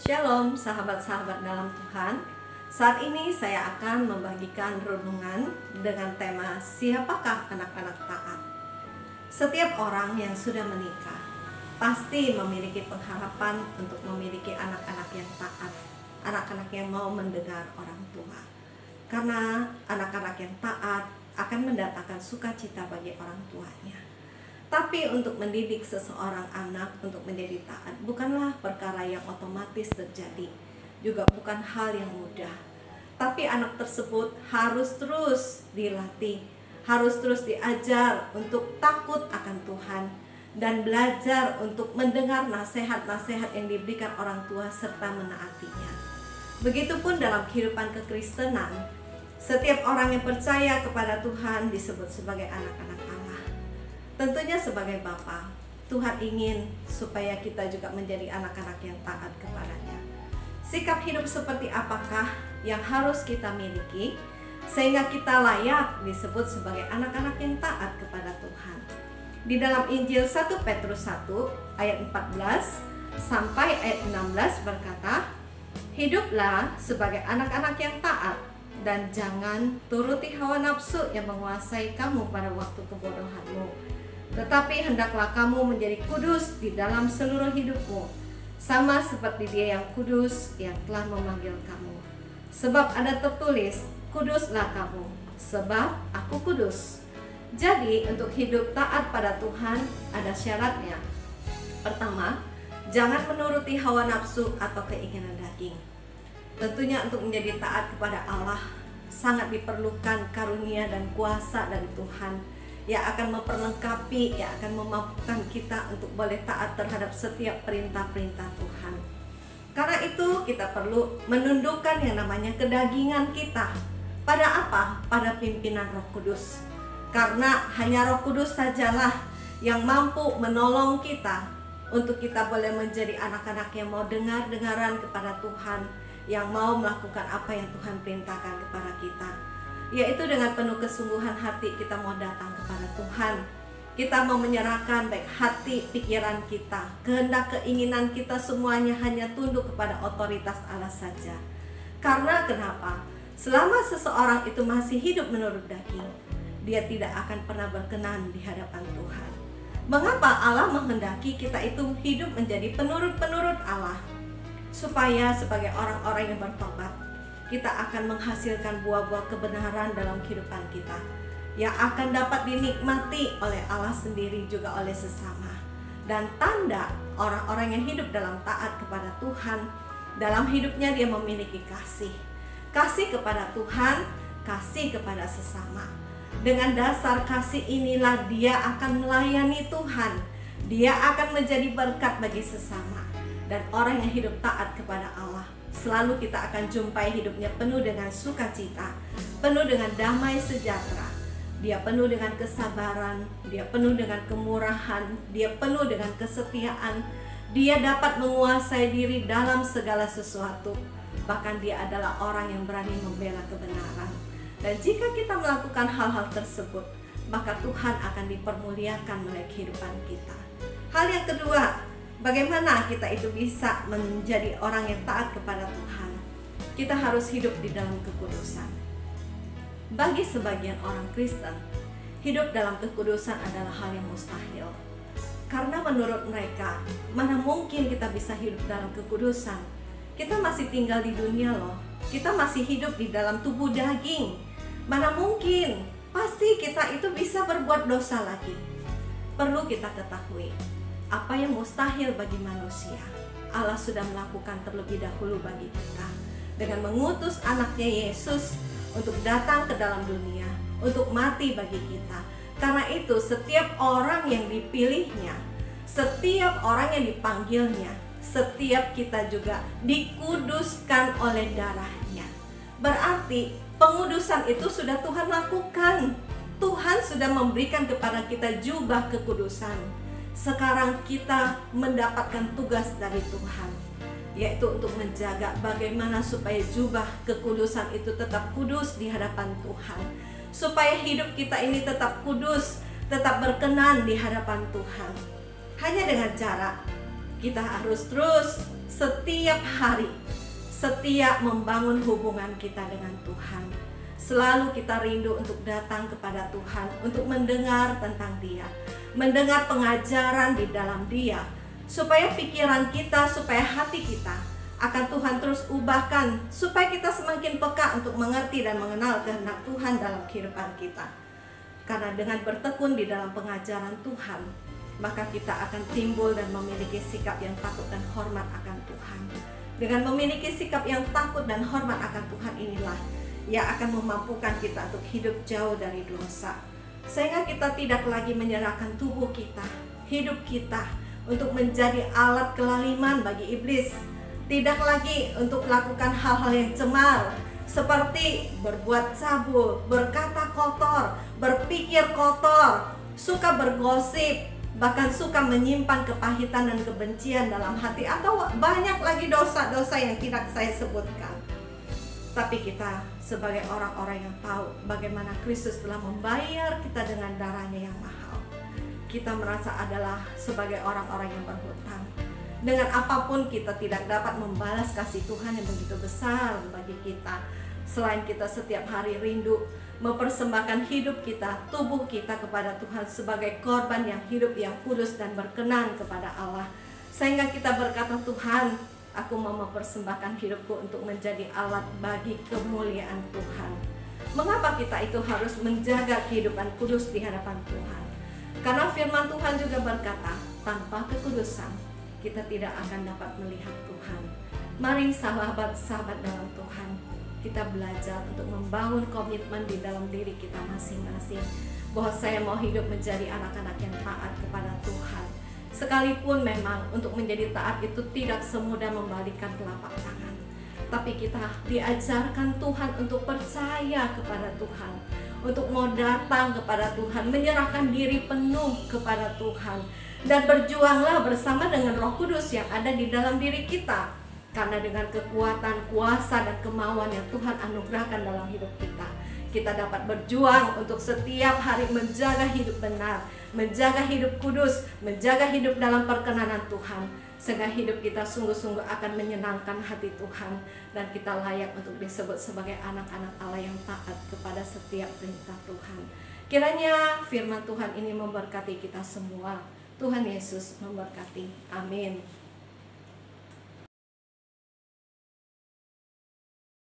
Shalom sahabat-sahabat dalam Tuhan. Saat ini saya akan membagikan renungan dengan tema siapakah anak-anak taat. Setiap orang yang sudah menikah pasti memiliki pengharapan untuk memiliki anak-anak yang taat, anak-anak yang mau mendengar orang tua. Karena anak-anak yang taat akan mendatangkan sukacita bagi orang tuanya. Tapi untuk mendidik seseorang anak untuk menjadi taat bukanlah perkara yang otomatis terjadi, juga bukan hal yang mudah. Tapi anak tersebut harus terus dilatih, harus terus diajar untuk takut akan Tuhan dan belajar untuk mendengar nasihat-nasihat yang diberikan orang tua serta menaatinya. Begitupun dalam kehidupan kekristenan, setiap orang yang percaya kepada Tuhan disebut sebagai anak-anak Allah. Tentunya sebagai Bapa, Tuhan ingin supaya kita juga menjadi anak-anak yang taat kepadanya. Sikap hidup seperti apakah yang harus kita miliki sehingga kita layak disebut sebagai anak-anak yang taat kepada Tuhan? Di dalam Injil 1 Petrus 1 ayat 14 sampai ayat 16 berkata, "Hiduplah sebagai anak-anak yang taat dan jangan turuti hawa nafsu yang menguasai kamu pada waktu kebodohanmu. Tetapi hendaklah kamu menjadi kudus di dalam seluruh hidupmu, sama seperti Dia yang kudus yang telah memanggil kamu. Sebab ada tertulis, kuduslah kamu, sebab aku kudus." Jadi untuk hidup taat pada Tuhan ada syaratnya. Pertama, jangan menuruti hawa nafsu atau keinginan daging. Tentunya untuk menjadi taat kepada Allah sangat diperlukan karunia dan kuasa dari Tuhan yang akan memperlengkapi, yang akan memampukan kita untuk boleh taat terhadap setiap perintah-perintah Tuhan. Karena itu kita perlu menundukkan yang namanya kedagingan kita. Pada apa? Pada pimpinan Roh Kudus. Karena hanya Roh Kudus sajalah yang mampu menolong kita untuk kita boleh menjadi anak-anak yang mau dengar-dengaran kepada Tuhan, yang mau melakukan apa yang Tuhan perintahkan kepada kita. Yaitu dengan penuh kesungguhan hati kita mau datang kepada Tuhan. Kita mau menyerahkan baik hati, pikiran kita, kehendak, keinginan kita semuanya hanya tunduk kepada otoritas Allah saja. Karena kenapa? Selama seseorang itu masih hidup menurut daging, dia tidak akan pernah berkenan di hadapan Tuhan. Mengapa Allah menghendaki kita itu hidup menjadi penurut-penurut Allah? Supaya sebagai orang-orang yang bertobat, kita akan menghasilkan buah-buah kebenaran dalam kehidupan kita yang akan dapat dinikmati oleh Allah sendiri juga oleh sesama. Dan tanda orang-orang yang hidup dalam taat kepada Tuhan, dalam hidupnya dia memiliki kasih. Kasih kepada Tuhan, kasih kepada sesama. Dengan dasar kasih inilah dia akan melayani Tuhan. Dia akan menjadi berkat bagi sesama. Dan orang yang hidup taat kepada Allah, selalu kita akan jumpai hidupnya penuh dengan sukacita, penuh dengan damai sejahtera. Dia penuh dengan kesabaran, dia penuh dengan kemurahan, dia penuh dengan kesetiaan. Dia dapat menguasai diri dalam segala sesuatu. Bahkan dia adalah orang yang berani membela kebenaran. Dan jika kita melakukan hal-hal tersebut, maka Tuhan akan dipermuliakan melalui kehidupan kita. Hal yang kedua, bagaimana kita itu bisa menjadi orang yang taat kepada Tuhan? Kita harus hidup di dalam kekudusan. Bagi sebagian orang Kristen, hidup dalam kekudusan adalah hal yang mustahil. Karena menurut mereka, mana mungkin kita bisa hidup dalam kekudusan? Kita masih tinggal di dunia loh. Kita masih hidup di dalam tubuh daging. Mana mungkin? Pasti kita itu bisa berbuat dosa lagi. Perlu kita ketahui, apa yang mustahil bagi manusia, Allah sudah melakukan terlebih dahulu bagi kita dengan mengutus anaknya Yesus untuk datang ke dalam dunia, untuk mati bagi kita. Karena itu setiap orang yang dipilihnya, setiap orang yang dipanggilnya, setiap kita juga dikuduskan oleh darahnya. Berarti pengudusan itu sudah Tuhan lakukan. Tuhan sudah memberikan kepada kita jubah kekudusan. Sekarang kita mendapatkan tugas dari Tuhan, yaitu untuk menjaga bagaimana supaya jubah kekudusan itu tetap kudus di hadapan Tuhan. Supaya hidup kita ini tetap kudus, tetap berkenan di hadapan Tuhan. Hanya dengan cara Kita harus terus setiap hari setia membangun hubungan kita dengan Tuhan. Selalu kita rindu untuk datang kepada Tuhan, untuk mendengar tentang Dia, mendengar pengajaran di dalam Dia, supaya pikiran kita, supaya hati kita akan Tuhan terus ubahkan, supaya kita semakin peka untuk mengerti dan mengenal kehendak Tuhan dalam kehidupan kita. Karena dengan bertekun di dalam pengajaran Tuhan, maka kita akan timbul dan memiliki sikap yang takut dan hormat akan Tuhan. Dengan memiliki sikap yang takut dan hormat akan Tuhan inilah yang akan memampukan kita untuk hidup jauh dari dosa, sehingga kita tidak lagi menyerahkan tubuh kita, hidup kita untuk menjadi alat kelaliman bagi iblis. Tidak lagi untuk melakukan hal-hal yang cemar, seperti berbuat cabul, berkata kotor, berpikir kotor, suka bergosip, bahkan suka menyimpan kepahitan dan kebencian dalam hati, atau banyak lagi dosa-dosa yang tidak saya sebutkan. Tapi kita sebagai orang-orang yang tahu bagaimana Kristus telah membayar kita dengan darahnya yang mahal, kita merasa adalah sebagai orang-orang yang berhutang. Dengan apapun kita tidak dapat membalas kasih Tuhan yang begitu besar bagi kita, selain kita setiap hari rindu mempersembahkan hidup kita, tubuh kita kepada Tuhan sebagai korban yang hidup, yang kudus dan berkenan kepada Allah. Sehingga kita berkata, Tuhan, aku mau mempersembahkan hidupku untuk menjadi alat bagi kemuliaan Tuhan. Mengapa kita itu harus menjaga kehidupan kudus di hadapan Tuhan? Karena firman Tuhan juga berkata, tanpa kekudusan kita tidak akan dapat melihat Tuhan. Mari sahabat-sahabat dalam Tuhan, kita belajar untuk membangun komitmen di dalam diri kita masing-masing, bahwa saya mau hidup menjadi anak-anak yang taat kepada Tuhan. Sekalipun memang untuk menjadi taat itu tidak semudah membalikkan telapak tangan, tapi kita diajarkan Tuhan untuk percaya kepada Tuhan, untuk mau datang kepada Tuhan, menyerahkan diri penuh kepada Tuhan, dan berjuanglah bersama dengan Roh Kudus yang ada di dalam diri kita. Karena dengan kekuatan, kuasa, dan kemauan yang Tuhan anugerahkan dalam hidup kita, kita dapat berjuang untuk setiap hari menjaga hidup benar, menjaga hidup kudus, menjaga hidup dalam perkenanan Tuhan, sehingga hidup kita sungguh-sungguh akan menyenangkan hati Tuhan, dan kita layak untuk disebut sebagai anak-anak Allah yang taat kepada setiap perintah Tuhan. Kiranya firman Tuhan ini memberkati kita semua. Tuhan Yesus memberkati. Amin.